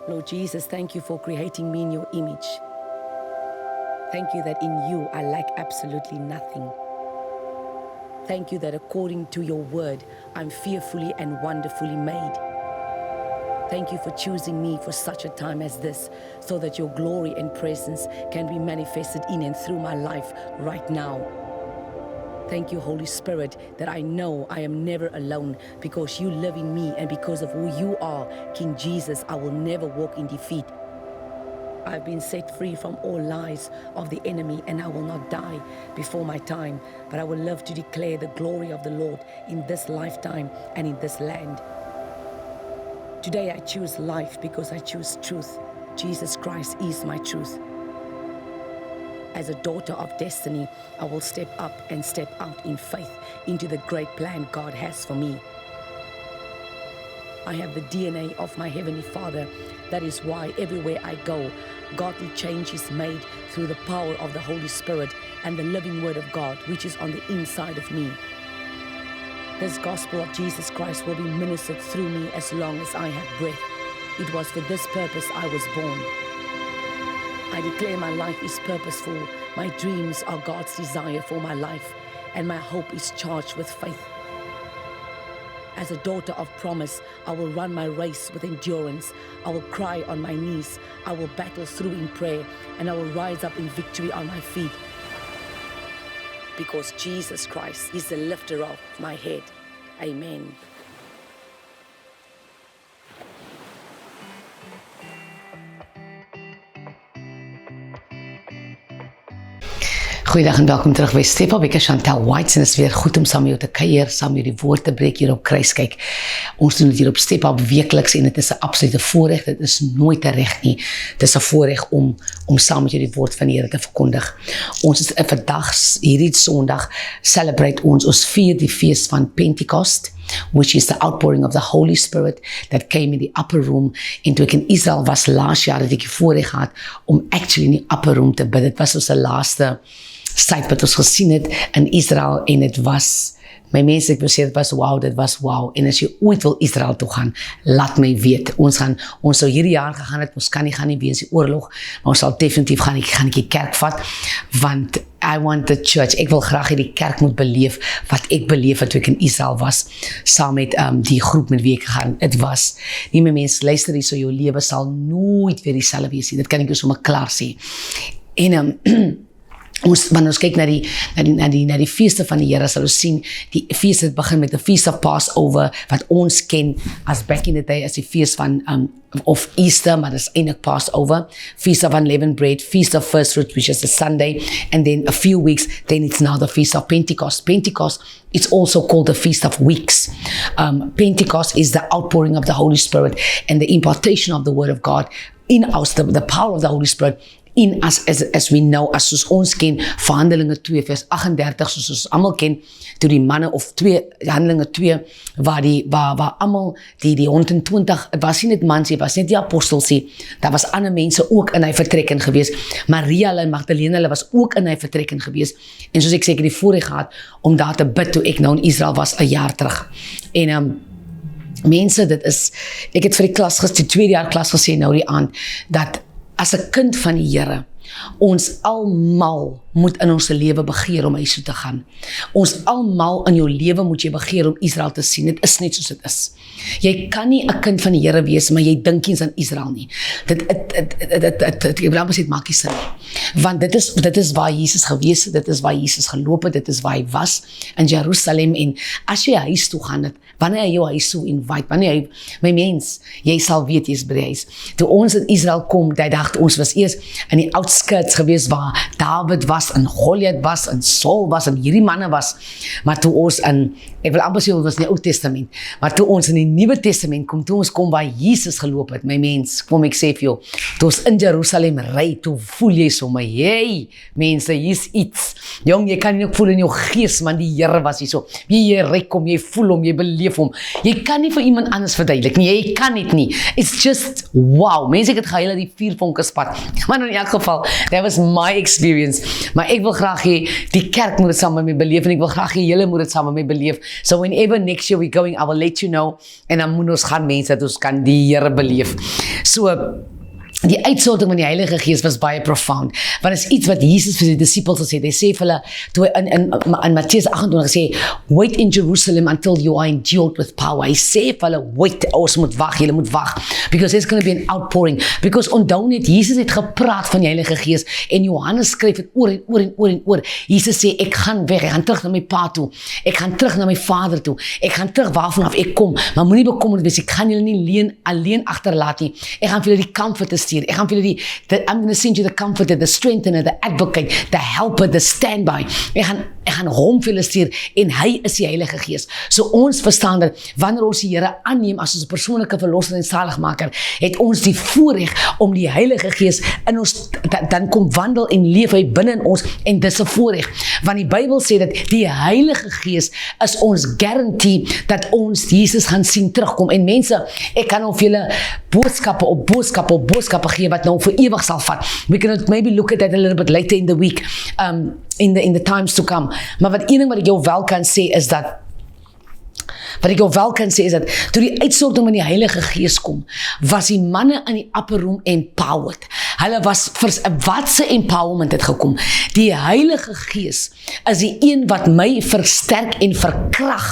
Lord Jesus, thank you for creating me in your image. Thank you that in you I lack absolutely nothing. Thank you that according to your word, I'm fearfully and wonderfully made. Thank you for choosing me for such a time as this, so that your glory and presence can be manifested in and through my life right now. Thank you, Holy Spirit, that I know I am never alone because you live in me, and because of who you are, King Jesus, I will never walk in defeat. I've been set free from all lies of the enemy, and I will not die before my time, but I will live to declare the glory of the Lord in this lifetime and in this land. Today I choose life because I choose truth. Jesus Christ is my truth. As a daughter of destiny, I will step up and step out in faith into the great plan God has for me. I have the DNA of my Heavenly Father. That is why everywhere I go, godly change is made through the power of the Holy Spirit and the living Word of God, which is on the inside of me. This gospel of Jesus Christ will be ministered through me as long as I have breath. It was for this purpose I was born. I declare my life is purposeful. My dreams are God's desire for my life, and my hope is charged with faith. As a daughter of promise, I will run my race with endurance. I will cry on my knees. I will battle through in prayer, and I will rise up in victory on my feet. Because Jesus Christ is the lifter of my head. Amen. Goeiedag en welkom terug by Step Up. Ek is Chantal White en het is weer goed om saam met jou te kuier, saam met die woord te breek hier op Kruiskyk. Ons doen dit hier op Step Up wekeliks en het is 'n absolute voorreg. Dit is nooit te reg nie. Dit is 'n voorreg om saam met jou die woord van die Here te verkondig. Ons is vandag, hierdie Sondag, celebrate ons vier die fees van Pentecost, which is the outpouring of the Holy Spirit that came in the upper room. En toe ek in Israel was laas jaar, het ek die voorreg gehad om actually in die upper room te bid. Dit was ons laaste site wat ons gesien het in Israel, en het was, my mense, ek wil sê, dit was wow, en as jy ooit wil Israel toe gaan, laat my weet, ons sou hierdie jaar gegaan het, ons kan nie gaan nie weens die oorlog, maar ons sal definitief gaan ek die kerk vat, want I want the church, ek wil graag die kerk moet beleef, wat ek beleef het toe ek in Israel was, saam met die groep met wie ek gegaan, het was, nie my mense, luister hier, so jou lewe sal nooit weer dieselfde wees, dit kan ek jou sommer klaar sê, en wanneer ons kyk na die feeste van die Here, sal ons sien, die feest het begin met die Feast of Passover, wat ons ken as back in the day, as die feest van of Easter, maar dat is eindelijk Passover, Feast of Unleavened Bread, Feast of First Fruits, which is the Sunday, and then a few weeks, then it's now the Feast of Pentecost. Pentecost, it's also called the Feast of Weeks. Pentecost is the outpouring of the Holy Spirit and the impartation of the Word of God in us, the power of the Holy Spirit in us, as we know, as soos ons ken, vir Handelinge 2 vers 38, soos ons allemaal ken, toe die manne, of Handelinge 2, waar allemaal die 120, het was nie net mans, het was net die apostels, daar was ander mense ook in hy vertrekking gewees, Maria en Magdalene, hulle was ook in hy vertrekking gewees, en soos ek seker die voorreg gehad, om daar te bid, toe ek nou in Israel was, 'n jaar terug, en mense, dit is, ek het vir die tweede jaar klas gesê nou die aand, dat as 'n kind van die Here, ons almal moet in ons lewe begeer om huis toe te gaan. Ons almal in jou lewe moet jy begeer om Israel te sien. Dit is net soos dit is. Jy kan nie 'n kind van die Here wees, maar jy dink nie aan Israel nie. Ek wil amper sê, dit maak nie sin nie. Want dit is waar Jesus gewees het, dit is waar Jesus geloop het, dit is waar hy was, in Jerusalem, en as jy huis toe gaan, wanneer hy jou huis toe invite, my mens, jy sal weet, jy is by die huis. Toe ons in Israel kom, die dag, ons was eers in die outskirts gewees, waar David was, en Goliath was, en Saul was, en hierdie manne was, maar toe ons ek wil amper sê, ons was in die Ou Testament, maar toe ons in die Nuwe Testament kom, toe ons kom waar Jesus geloop het, my mens, kom ek sê vir jou, toe ons in Jerusalem ry, toe voel jy sommer, hey, mense, hier is iets, jong, jy kan nie ook voel in jou gees, man, die Here was hier so, jy reik hom, jy voel hom, jy beleef hom, jy kan nie vir iemand anders verduidelik nie, jy kan dit nie, it's just, wow, mense, ek het gehuil uit die 4 vonkespad, maar in elk geval, that was my experience, maar ek wil graag hê, die kerk moet het saam met my beleef, en ek wil graag hê, julle moet het saam met my beleef, so whenever next year we're going, I will let you know, en dan moet ons gaan mense, dat ons kan die Here beleef. So, die uitsorting van die Heilige Gees was baie profound, want is iets wat Jesus vir die disciples gesê, hy sê vir hulle, toe hy in Mattheus 28 sê, wait in Jerusalem until you are endued with power, hy sê vir hulle, wait, ons moet wag, julle moet wag, because there's going to be an outpouring, because onthou net, Jesus het gepraat van die Heilige Gees, en Johannes skryf het oor en oor en oor en oor, Jesus sê, ek gaan weg, ek gaan terug na my pa toe, ek gaan terug na my Vader toe, ek gaan terug waarvanaf ek kom, maar moenie bekommerd wees, ek gaan julle nie alleen agterlaat nie, ek gaan vir julle die Comforter stuur, ek gaan vir julle I'm going to send you the Comforter, the Strengthener, the Advocate, the Helper, the Standby, ek gaan hom vir julle stuur, en hy is die Heilige Gees, so ons verstaan dat, wanneer ons die Here aanneem, as ons persoonlike verlosser en saligmaker, het ons die voorreg om die Heilige Gees in ons, dan kom wandel en leef hy binne in ons, en dis 'n voorreg, want die Bybel sê dat die Heilige Gees is ons guarantee, dat ons Jesus gaan sien terugkom, en mense, ek kan of julle boodskappe op boodskappe op boodskappe gee, wat nou vir ewig sal vat, we can maybe look at that a little bit later in the week, in the times to come, maar wat een ding wat ek jou wel kan sê, is dat toe die uitsorting van die Heilige Gees kom, was die manne in die upper room empowered. Hulle was, wat se empowerment het gekom? Die Heilige Gees is die een wat my versterk en verkrag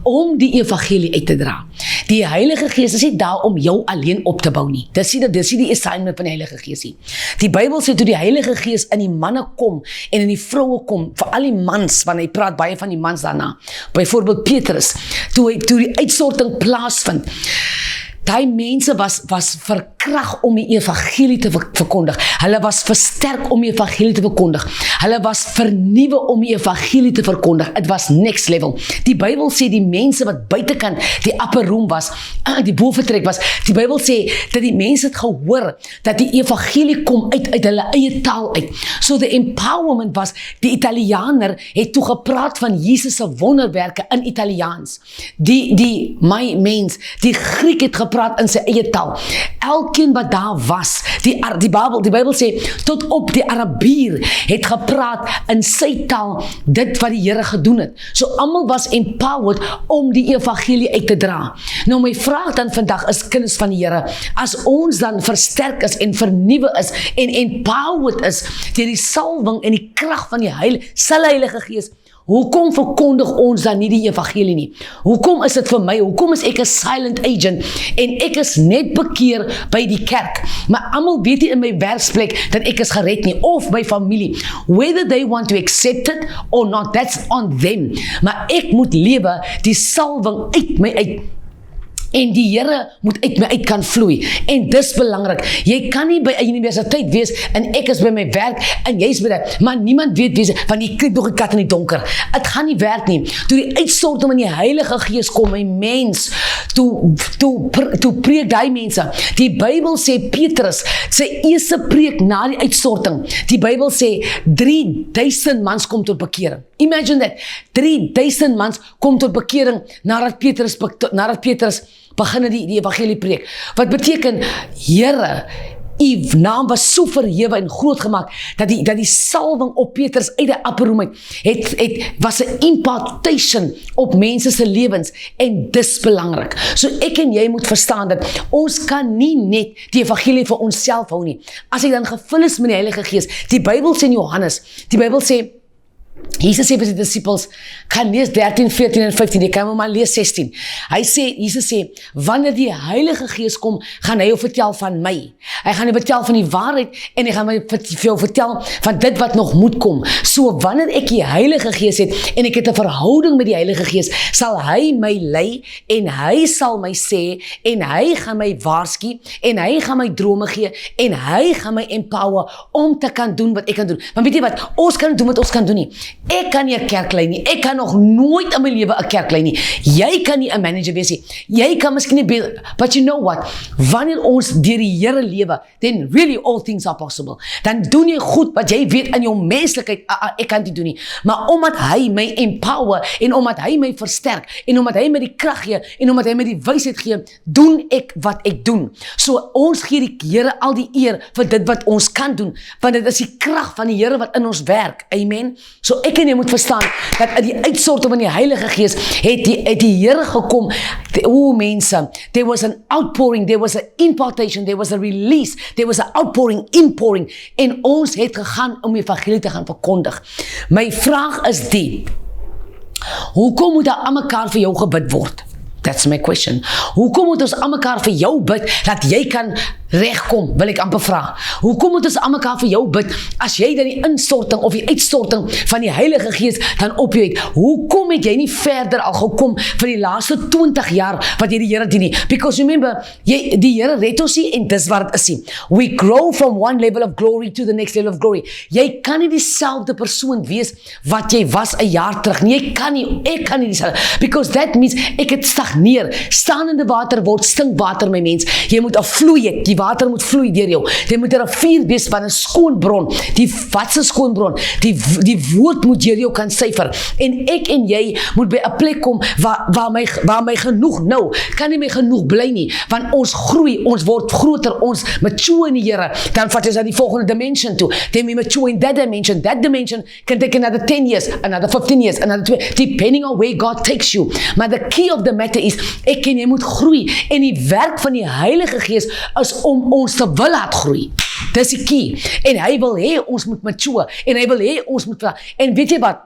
om die evangelie uit te dra. Die Heilige Gees is nie daar om jou alleen op te bou nie. Dis nie die assignment van die Heilige Gees nie. Die Bybel sê toe die Heilige Gees in die manne kom en in die vroue kom, vir al die mans, want hy praat baie van die mans daarna. Byvoorbeeld Petrus, toe die uitsorting plaasvind, die mense was verkrag om die evangelie te verkondig. Hulle was versterk om die evangelie te verkondig. Hulle was vernuwe om die evangelie te verkondig. Het was next level. Die Bybel sê die mense wat buitekant die upper room was, die boventrek was, die Bybel sê dat die mense het gehoor dat die evangelie kom uit hulle eie taal uit. So the empowerment was, die Italianer het toe gepraat van Jesus se wonderwerke in Italiaans. My mens, die Griek het gepraat in sy eie taal. Elkeen wat daar was, die Bybel sê, tot op die Arabier het gepraat in sy taal, dit wat die Here gedoen het. So almal was empowered om die evangelie uit te dra. Nou my vraag dan vandag is kinders van die Here, as ons dan versterk is en vernuwe is en empowered is deur die salwing en die krag van die Heilige Gees, hoekom verkondig ons dan nie die evangelie nie? Hoekom is dit vir my? Hoekom is ek 'n silent agent en ek is net bekeer by die kerk? Maar almal weet nie in my werksplek dat ek is gered nie, of my familie. Whether they want to accept it or not, that's on them. Maar ek moet lewe die salwing uit my uit. En die Here moet uit my uit kan vloei. En dis belangrik. Jy kan nie by 'n universiteit wees en ek is by my werk en jy is by dit, maar niemand weet wie, want jy kyk nog 'n kat in die donker. Dit gaan nie werk nie. Toe die uitsorting van die Heilige Gees kom, my mens, toe preek die mense. Die Bybel sê Petrus, sy eerste preek na die uitsorting. Die Bybel sê 3000 mans kom tot bekering. Imagine that. 3000 mans kom tot bekering nadat Petrus begin die evangelie preek. Wat beteken, Here, U naam was so verhewe en groot gemaak, dat die salwing op Petrus uit die upper room was 'n impartation op mense se lewens, en dis belangrik. So ek en jy moet verstaan dat ons kan nie net die evangelie vir onsself hou nie. As ek dan gevul is met die Heilige Gees, die Bybel sê in Johannes, die Bybel sê, Jesus sê vir sy disciples, gaan lees 13, 14 en 15, jy kan maar lees 16. Jesus sê, wanneer die Heilige Gees kom, gaan hy jou vertel van my. Hy gaan jou vertel van die waarheid, en hy gaan my vir jou vertel van dit wat nog moet kom. So wanneer ek die Heilige Gees het, en ek het 'n verhouding met die Heilige Gees, sal hy my lei, en hy sal my sê, en hy gaan my waarsku, en hy gaan my drome gee, en hy gaan my empower om te kan doen wat ek kan doen. Maar weet jy wat, ons kan doen wat ons kan doen nie. Ek kan nie 'n kerk lei nie. Ek kan nog nooit in my lewe 'n kerk lei nie. Jy kan nie 'n manager wees nie. Jy kan miskien nie, but you know what? Wanneer ons deur die Here lewe, then really all things are possible. Dan doen jy goed wat jy weet in jou menslikheid, ek kan dit doen nie. Maar omdat hy my empower, en omdat hy my versterk, en omdat hy my die krag gee, en omdat hy my die wysheid gee, doen ek wat ek doen. So ons gee die Here al die eer vir dit wat ons kan doen, want dit is die krag van die Here wat in ons werk. Amen. So So ek en jy moet verstaan, dat in die uitstorting van die Heilige Gees, het die Here gekom, mense, there was an outpouring, there was an impartation, there was a release, there was an outpouring, inpouring, en ons het gegaan om die evangelie te gaan verkondig. My vraag is die, hoekom moet daar aan mekaar vir jou gebid word? That's my question. Hoekom moet ons aan mekaar vir jou bid, dat jy kan regkom, wil ek amper vra. Hoekom moet ons aan mekaar vir jou bid, as jy dan die instorting of die uitstorting van die Heilige Gees dan op jou het? Hoekom het jy nie verder al gekom vir die laaste 20 jaar wat jy die Here dien nie? Because remember, die Here red ons nie en dis wat het is nie. We grow from one level of glory to the next level of glory. Jy kan nie dieselfde persoon wees wat jy was 'n jaar terug nie. Jy kan nie, ek kan nie dieselfde. Because that means ek het stagneer. Staanende water word stinkwater, my mens. Jy moet 'n vloei hê. Die water moet vloei deur jou. Jy moet 'n rivier wees van 'n skoon bron. Wat 'n skoon bron? Die woord moet deur jou kan syfer. En ek en jy moet by 'n plek kom waar my genoeg nou, kan nie my genoeg bly nie, want ons groei, ons word groter, ons mature in die Here, dan vat ons na die volgende dimension toe. Then we mature in that dimension can take another 10 years, another 15 years, another 20, depending on where God takes you. Maar the key of the matter is, ek en jy moet groei, en die werk van die Heilige Gees is om ons te wil laat groei. Dis die key. En hy wil hê ons moet mature, en hy wil hê ons moet, en weet jy wat?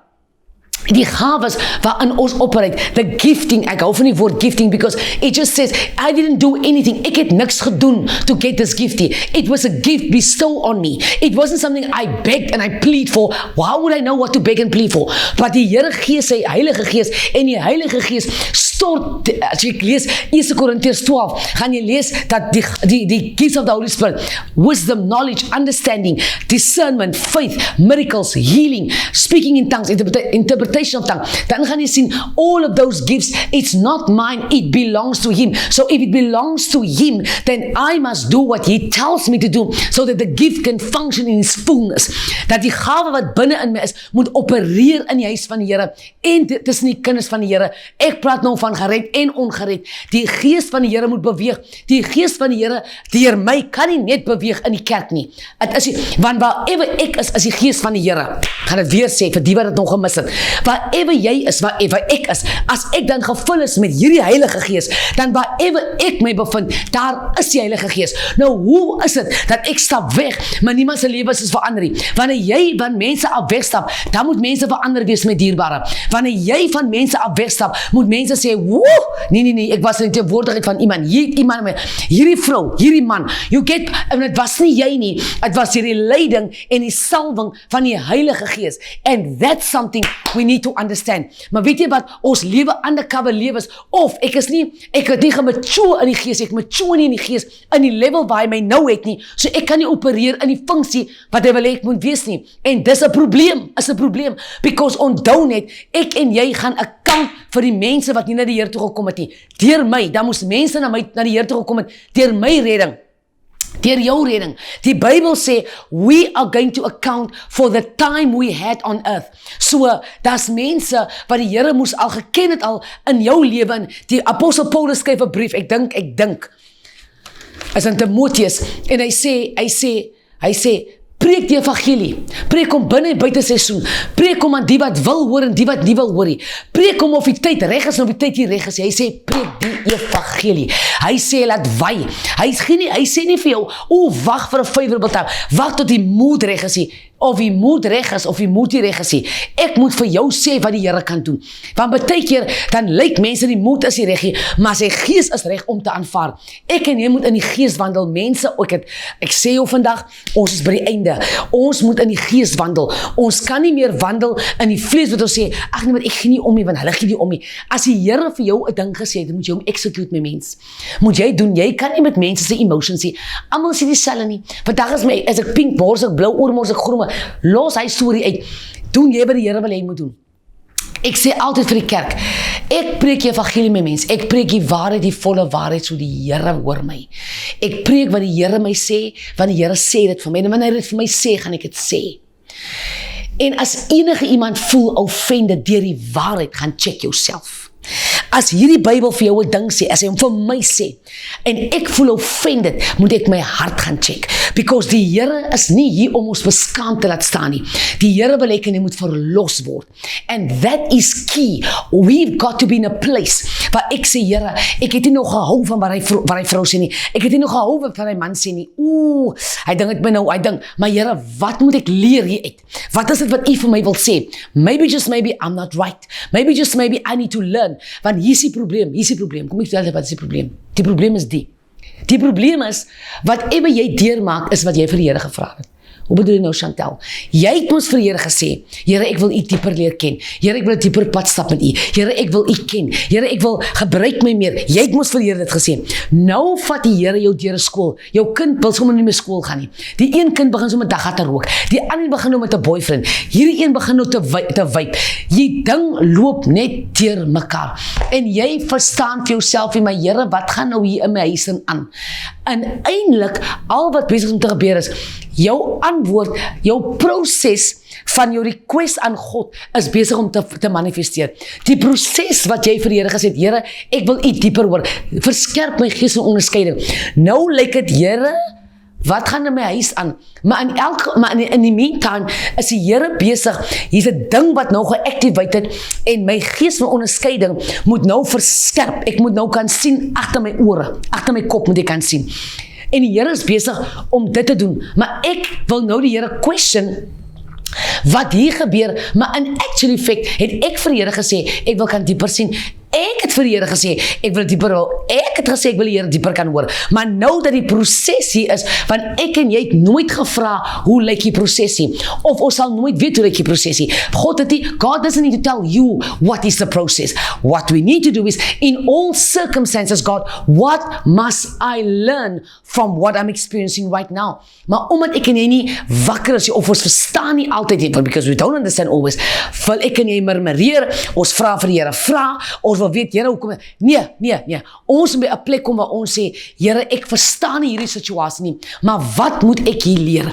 Die gawes waarin ons operate, the gifting, ek hou van die woord gifting, because it just says, I didn't do anything, ek het niks gedoen to get this gifting. It was a gift bestowed on me. It wasn't something I begged and I plead for. How would I know what to beg and plead for? But die Here gee sy Heilige Gees, en die Heilige Gees stort, as jy lees 1 Korintiërs 12, gaan jy lees dat die gifts of the Holy Spirit, wisdom, knowledge, understanding, discernment, faith, miracles, healing, speaking in tongues, interpretation of tongue, dan gaan jy sien, all of those gifts, it's not mine, it belongs to Him. So if it belongs to Him, then I must do what He tells me to do, so that the gift can function in its fullness. Dat die gawe wat binne in my is, moet opereer in die huis van die Here, en tussen die kinders van die Here. Ek praat nou van gered en ongered. Die Gees van die Here moet beweeg. Die Gees van die Here deur my kan nie net beweeg in die kerk nie. Het is nie, want waarever ek is die Gees van die Here. Gaan dit weer sê, vir die wat het nog gemis het. Waarever jy is, waarever ek is, as ek dan gevul is met hierdie Heilige Gees, dan waarever ek my bevind, daar is die Heilige Gees. Nou, hoe is dit dat ek stap weg, maar niemand se lewens is verander nie? Wanneer mense af wegstap, dan moet mense verander wees met dierbare. Wanneer jy van mense af wegstap, moet mense sê, woe, nee, ek was in die teenwoordigheid van iemand, hierdie vrou, hierdie man, en het was nie jy nie, het was hierdie leiding en die salwing van die Heilige Gees, and that's something we need to understand. Maar weet jy wat, ons lewe undercover lewens, of ek het nie gemature in die Gees, ek mature nie in die Gees, in die level waar hy my nou het nie, so ek kan nie opereer in die funksie wat hy wil hê ek moet wees nie, en dis 'n probleem, because onthou net, ek en jy gaan account vir die mense wat nie na die Here toe gekom het nie, deur my, dan moes mense na die Here toe gekom het, deur my redding, deur jou redding. Die Bybel sê, we are going to account for the time we had on earth. So, daar's mense wat die Here moes al geken het al in jou lewe. Die Apostel Paulus skryf 'n brief, ek dink, is aan Timotheus, en hy sê, preek die evangelie, preek hom binne en buite seisoen, preek hom aan die wat wil hoor en die wat nie wil hoor nie, preek hom of die tyd reg is en of die tyd nie reg is, hy sê, preek die evangelie, hy sê, laat waai, hy sê nie vir jou, wag vir 'n favorable, wag tot die moed reg is nie, of die moed reg is, of die moed nie reg is nie. Ek moet vir jou sê wat die Here kan doen. Want baie keer, dan lyk mense die moed is nie reg nie, maar sy Gees is reg om te aanvaar. Ek en jy moet in die Gees wandel. Mense, ek sê jou vandag, ons is by die einde. Ons moet in die Gees wandel. Ons kan nie meer wandel in die vlees wat ons sê, ag nee, maar ek gee nie om nie, want hulle gee nie om nie. As die Here vir jou 'n ding gesê het, dan moet jy hom execute met mens. Moet jy doen, jy kan nie met mense se emotions sê, almal sê dieselfde nie. Vandag is ek pink, mors ek blou, oormors ek groen, los hy storie uit. Doen jy wat die Here wil hê moet doen. Ek sê altyd vir die kerk, ek preek die evangelie met mens, ek preek die waarheid, die volle waarheid, so die Here hoor my. Ek preek wat die Here my sê, want die Here sê dit vir my, en wanneer hy dit vir my sê, gaan ek dit sê. En as enige iemand voel offended deur die waarheid, gaan check yourself. As hierdie Bybel vir jou 'n ding sê, as hy hom vir my sê, en ek voel offended, moet ek my hart gaan check. Because die Here is nie hier om ons beskaamd te laat staan nie. Die Here wil hê jy moet verlos word. And that is key. We've got to be in a place waar ek sê, Here, ek het nie nog gehou van wat hy vrou sê nie. Ek het nie nog gehou van hy man sê nie. Hy dink het my nou, hy dink, maar Here, wat moet ek leer hieruit? Wat is dit wat U vir my wil sê? Maybe just maybe I'm not right. Maybe just maybe I need to learn. Want hier is die probleem. Kom ek vertel jy wat is die probleem? Die probleem is die. Die probleem is, whatever jy deurmaak, is wat jy vir die Here gevra het. Hoe bedoel jy nou, Chantel? Jy het ons vir die Here gesê, Here, ek wil U dieper leer ken. Here, ek wil 'n dieper pad stap met U. Here, ek wil U ken. Here, ek wil gebruik my meer. Jy het ons vir die Here dit gesê. Nou vat die Here jou deur 'n skool. Jou kind wil sommer nie meer skool gaan nie. Die een kind begin sommer dag te rook. Die ander begin nou met 'n boyfriend. Hierdie een begin nou te wyp. Die ding loop net deur mekaar. En jy verstaan vir jouself, my Here, wat gaan nou hier in my huis aan? En eintlik, al wat besig is om te gebeur is, jou antwoord, jou proses van jou request aan God is besig om te manifesteer. Die proses wat jy vir die Here gesê het, Here, ek wil U dieper hoor. Verskerp my gees en onderskeiding. Nou lyk dit, Here, wat gaan in my huis aan? Maar in die meantime is die Here besig. Hier's 'n ding wat nou geactivate het en my gees van onderskeiding moet nou verskerp. Ek moet nou kan sien agter my ore, agter my kop moet ek kan sien. En die Here is besig om dit te doen. Maar ek wil nou die Here question wat hier gebeur, maar in actual fact het ek vir die Here gesê, ek wil kan dieper sien. Ek het vir die Here gesê, ek wil dieper wil. Ek het gesê, ek wil die Here dieper kan hoor. Maar nou dat die proses hier is, want ek en jy het nooit gevra, hoe lyk die proses hier? Of ons sal nooit weet hoe lyk die proses hier. God doesn't need to tell you what is the process. What we need to do is, in all circumstances, God, what must I learn from what I'm experiencing right now? Maar omdat ek en jy nie wakker is, of ons verstaan nie altyd nie, because we don't understand always, wil ek en jy murmureer, ons vra vir die Here, ons wil weet, Here, hoekom? Nee. Ons moet by 'n plek kom waar ons sê, Here, ek verstaan nie hierdie situasie nie, maar wat moet ek hier leer?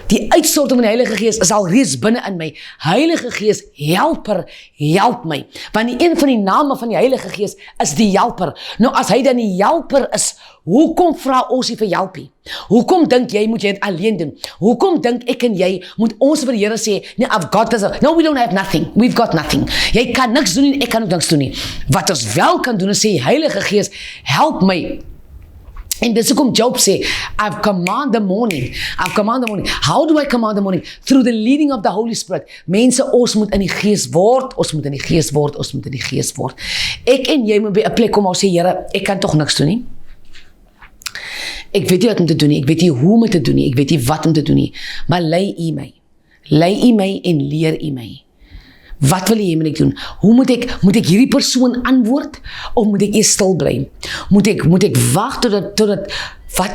Die uitstorting van die Heilige Gees is al reeds binne in my. Heilige Gees, helper, help my. Want die een van die name van die Heilige Gees is die helper. Nou as hy dan die helper is, hoekom vra ons nie vir helpie? Hoekom dink jy moet jy dit alleen doen? Hoekom dink ek en jy moet ons vir die Here sê, nee, I've got this. No, we don't have nothing. We've got nothing. Jy kan niks doen en ek kan ook niks doen nie. Wat ons wel kan doen is sê, Heilige Gees, help my. En dis hoekom Job sê, I've command the morning. How do I command the morning? Through the leading of the Holy Spirit. Mense, ons moet in die Gees word, ons moet in die Gees word. Ek en jy moet by 'n plek kom waar sê, Here, ek kan tog niks doen nie. Ek weet nie wat om te doen nie, ek weet nie hoe om te doen nie, ek weet nie wat om te doen nie, maar lei U my en leer U my. Wat wil jy moet ek doen? Hoe moet ek hierdie persoon antwoord, of moet ek eers stil bly? Moet ek wag totdat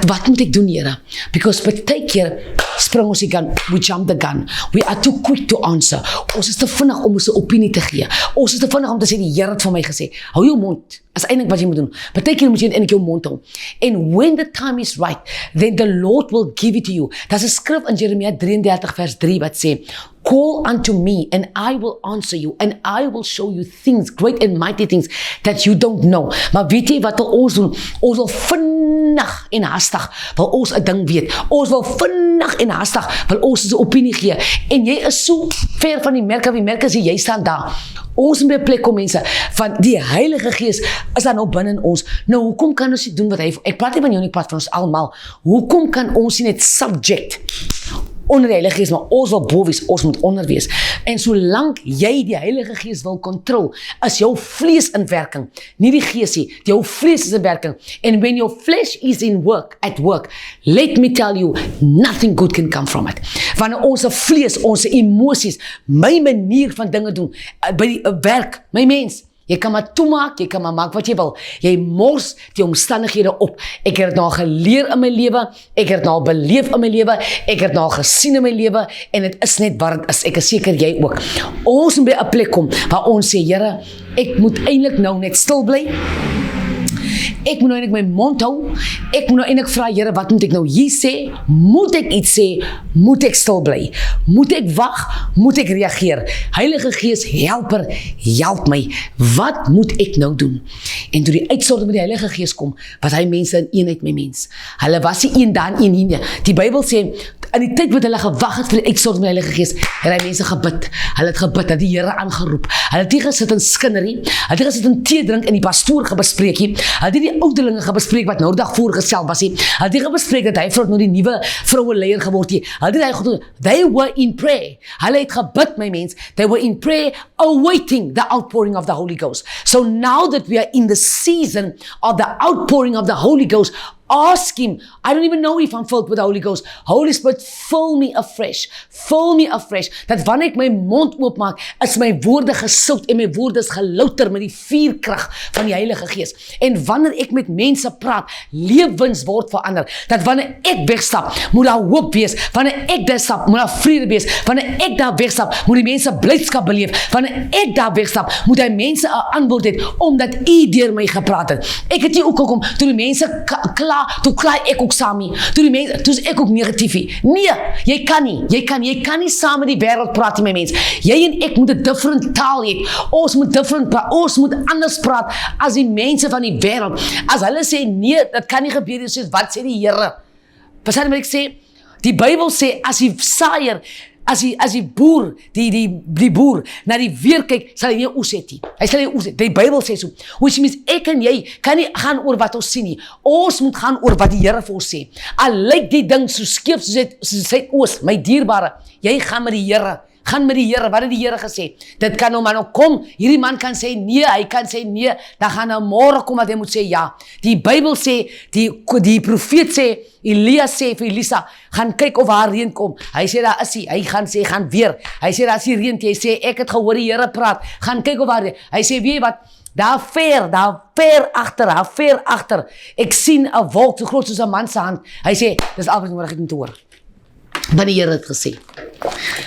wat moet ek doen, Here? Because partykeer spring ons die gun, we jump the gun. We are too quick to answer. Ons is te vinnig om ons opinie te gee. Ons is te vinnig om te sê, die Here het vir my gesê, hou jou mond. As eintlik wat jy moet doen. Partykeer moet jy eintlik jou mond hou. And when the time is right, then the Lord will give it to you. Daar's 'n skrif in Jeremia 33 vers 3 wat sê, call unto me and I will answer you and I will show you things, great and mighty things that you don't know. Maar weet jy wat ons doen? Ons wil vinnig en hastig wil ons 'n ding weet. Ons wil vinnig en hastig wil ons 'n opinie gee. En jy is so ver van die merk af, die merk is jy staan daar. Ons moet by 'n plek kom, mense, van die Heilige Gees is dan nou binne in ons. Nou, hoekom kan ons nie doen wat hy, ek praat nie van jou nie, ek praat van ons almal. Hoekom kan ons nie net subject onder die Heilige Gees, maar ons wil bo wees, ons moet onder wees. En solank jy die Heilige Gees wil control, is jou vlees in werking, nie die Gees nie, jou vlees is in werking. And when your flesh is at work, let me tell you, nothing good can come from it. Wanneer ons vlees, ons emosies, my manier van dinge doen, by die werk, my mens, jy kan maar toemaak, jy kan maar maak wat jy wil. Jy mors die omstandighede op. Ek het dit nou geleer in my lewe, ek het dit nou beleef in my lewe, ek het dit nou gesien in my lewe, en dit is net wat dit is. Ek is seker jy ook. Ons moet by 'n plek kom waar ons sê, Here, ek moet eintlik nou net stil bly. Ek moet nou eintlik my mond hou. Ek moet nou eintlik vra, Here, wat moet ek nou hier sê? Moet ek iets sê? Moet ek stil bly? Moet ek wag? Moet ek reageer? Heilige Gees, helper, help my. Wat moet ek nou doen? En toe die uitstorting met die Heilige Gees kom, was hy mense in eenheid met mens. Hulle was nie een dan een hier. Die Bybel sê, in die tyd wat hulle gewag het vir die uitstorting met die Heilige Gees, het hy mense gebid. Hulle het gebid, het die Here aangeroep. Hulle het nie gesit in skinnerie, hulle het nie gesit in tee drink en die pastoor gebespreek nie. Hulle het nie die ouderlinge gebespreek wat nou dag voorgestel was nie. Hulle het nie gebespreek dat hy vir nou die nuwe vroue leier geword het. Hulle het hy gedoen. They were in prayer. Hulle het gebid, my mens. They were in prayer, awaiting the outpouring of the Holy Ghost. So now that we are in the season of the outpouring of the Holy Ghost, ask Him. I don't even know if I'm filled with the Holy Ghost. Holy Spirit, fill me afresh. Fill me afresh. Dat wanneer ek my mond oopmaak, is my woorde gesout en my woorde is gelouter met die vuurkrag van die Heilige Gees. En wanneer ek met mense praat, lewens word verander. Dat wanneer ek wegstap, moet daar hoop wees. Wanneer ek daar stap, moet daar vrede wees. Wanneer ek daar wegstap, moet die mense blydskap beleef. Wanneer ek daar wegstap, moet die mense 'n antwoord hê omdat U deur my gepraat het. Ek het nie ook gekom toe die mense klaar. Toe klaai ek ook saam nie. Toe is ek ook negatief nie. Nee, jy kan nie saam met die wêreld praat nie, my mens. Jy en ek moet 'n different taal hê. Ons moet different praat. Ons moet anders praat as die mense van die wêreld. As hulle sê nee, dit kan nie gebeur nie, sê wat sê die Here? Verstaan wat ek sê? Die Bybel sê as die saaier as die boer, die boer na die weer kyk, sal hy nie oes het nie. Hy sal nie oes het. Die Bybel sê so. Which means ek en jy kan nie gaan oor wat ons sien nie. Ons moet gaan oor wat die Here vir ons sê. Al lyk die ding so skeef soos hy oos, my dierbare, jy gaan met die Here. Gaan met die Here, wat het die Here gesê? Dit kan nou maar nou kom, hierdie man kan sê nee, hy kan sê nee, dan gaan nou môre kom wat hy moet sê ja. Die Bybel sê, die profeet sê, Elia sê vir Elisa, gaan kyk of haar reën kom. Hy sê daar is hy gaan sê, gaan weer. Hy sê daar is die reën, hy sê, ek het gehoor die Here praat, gaan kyk of haar reën. Hy sê, weet jy wat, daar ver agter, ek sien 'n wolk so groot soos 'n man se hand. Hy sê, dis al wat nodig het om te hoor. Wat die Here het gesê.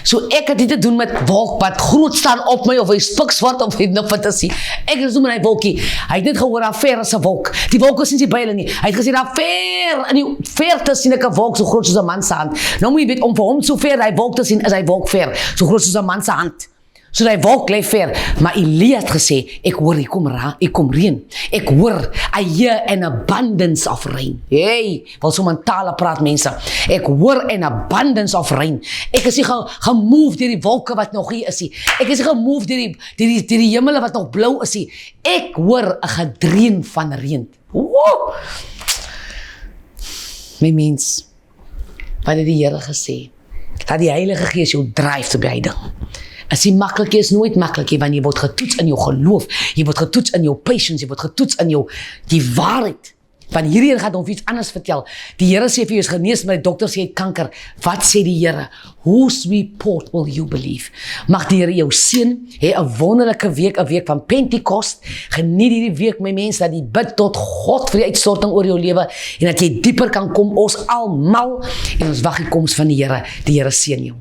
So ek het dit te doen met wolk wat groot staan op my, of hy spikswart of hy nou fantasie. Ek het so met hy wolkie. Hy het net gehoor daar ver as 'n wolk. Die wolk is nie by hulle nie. Hy het gesê daar ver in die verte sien ek 'n wolk so groot soos 'n man se hand. Nou moet jy weet, om vir hom so ver hy wolk te sien, is hy wolk ver, so groot soos 'n man se hand. So die wolk lê ver, maar Elia het gesê, ek hoor, ek kom reën. Ek hoor, I hear an abundance of rain. Hey, wil so mentale praat mense. Ek hoor an abundance of rain. Ek is nie gemove deur die wolke wat nog hier is nie. Ek is nie gemove deur die hemele wat nog blou is nie. Ek hoor 'n gedreun van reën. Woe! My mens, wat het die Here gesê? Dat die Heilige Gees jou dryf te by ding. As die maklik is nooit maklik, want jy word getoets in jou geloof, jy word getoets in jou patience, jy word getoets in jou die waarheid. Want hierheen gaan ons iets anders vertel. Die Here sê vir jou is genees, maar die dokter sê jy het kanker. Wat sê die Here? Whose report will you believe? Mag die Here jou seën, hê 'n wonderlike week, 'n week van Pentekost. Geniet hierdie week, my mense, dat jy bid tot God vir die uitstorting oor jou lewe en dat jy dieper kan kom, ons almal, en ons wag die koms van die Here. Die Here seën jou.